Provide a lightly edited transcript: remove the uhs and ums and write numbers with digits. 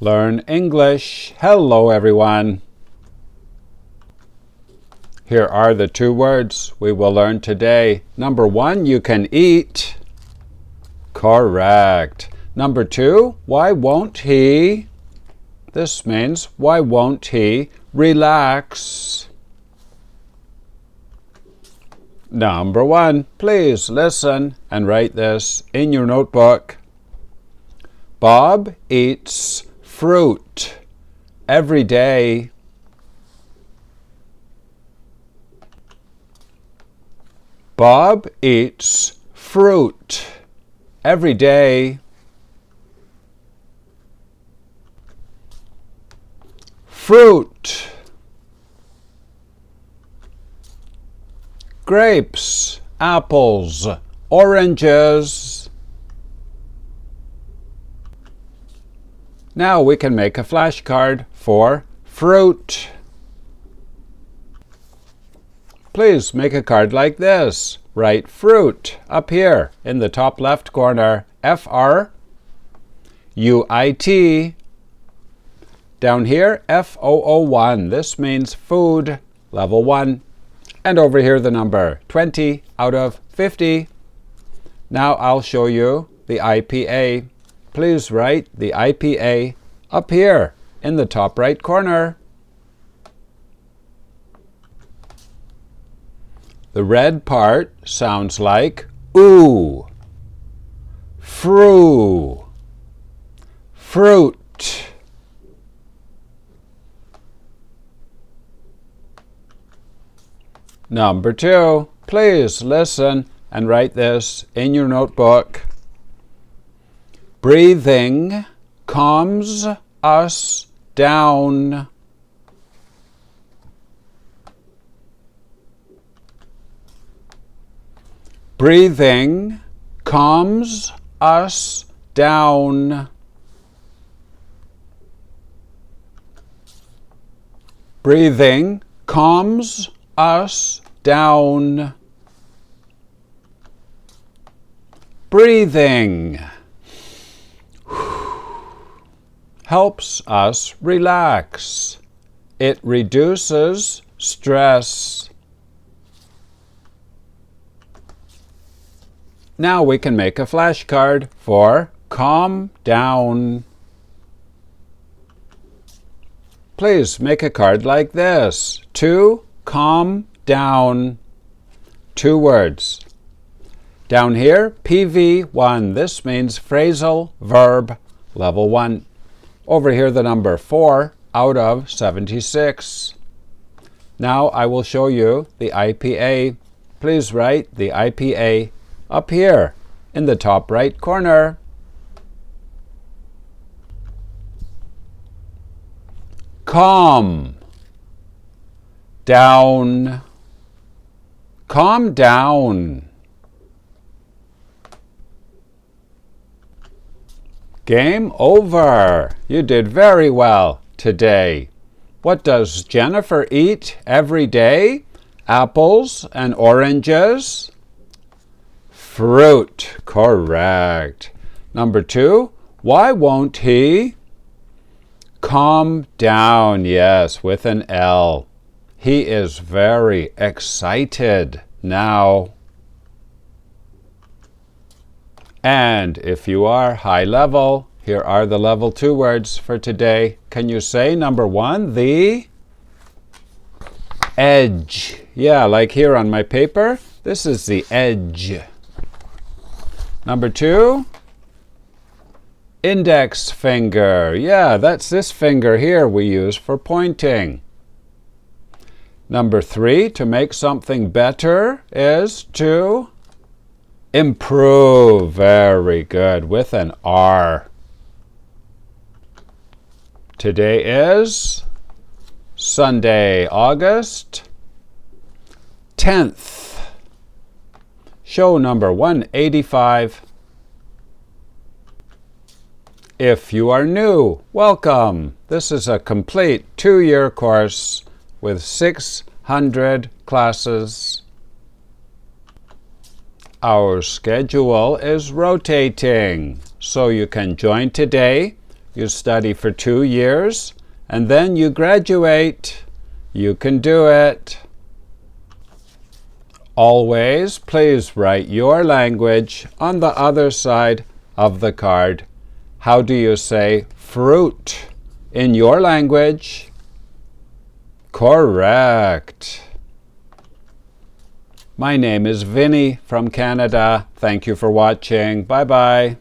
Learn English. Hello, everyone. Here are the two words we will learn today. Number one, you can eat. Correct. Number two, why won't he? This means, why won't he relax? Number one, please listen and write this in your notebook. Bob eats fruit every day. Bob eats fruit every day. Fruit. Grapes, apples, oranges. Now we can make a flashcard for fruit. Please make a card like this. Write fruit up here in the top left corner. F-R-U-I-T. Down here, F-O-O-1. This means food, level 1. And over here the number 20 out of 50. Now I'll show you the IPA. Please write the IPA up here in the top right corner. The red part sounds like ooh, fru, fruit. Number two, please listen and write this in your notebook. Breathing calms us down. Breathing calms us down. Breathing calms us down. Breathing helps us relax. It reduces stress. Now we can make a flashcard for calm down. Please make a card like this. To calm down. Two words. Down here, PV1. This means phrasal verb, level 1. Over here, the number 4 out of 76. Now I will show you the IPA. Please write the IPA up here in the top right corner. Calm down. Calm down. Game over. You did very well today. What does Jennifer eat every day? Apples and oranges? Fruit. Correct. Number two, why won't he? Calm down. Yes, with an L. He is very excited now. And if you are high level, here are the level 2 words for today. Can you say number 1, the edge? Yeah, like here on my paper, this is the edge. Number 2, index finger. Yeah, that's this finger here we use for pointing. Number 3, to make something better is to improve. Very good, with an R. Today is Sunday, August 10th. Show number 185. If you are new, welcome. This is a complete 2-year course with 600 classes. Our schedule is rotating, so you can join today, You study for 2 years, and then you graduate. You can do it. Always, please write your language on the other side of the card. How do you say fruit in your language? Correct. My name is Vinny from Canada. Thank you for watching. Bye-bye.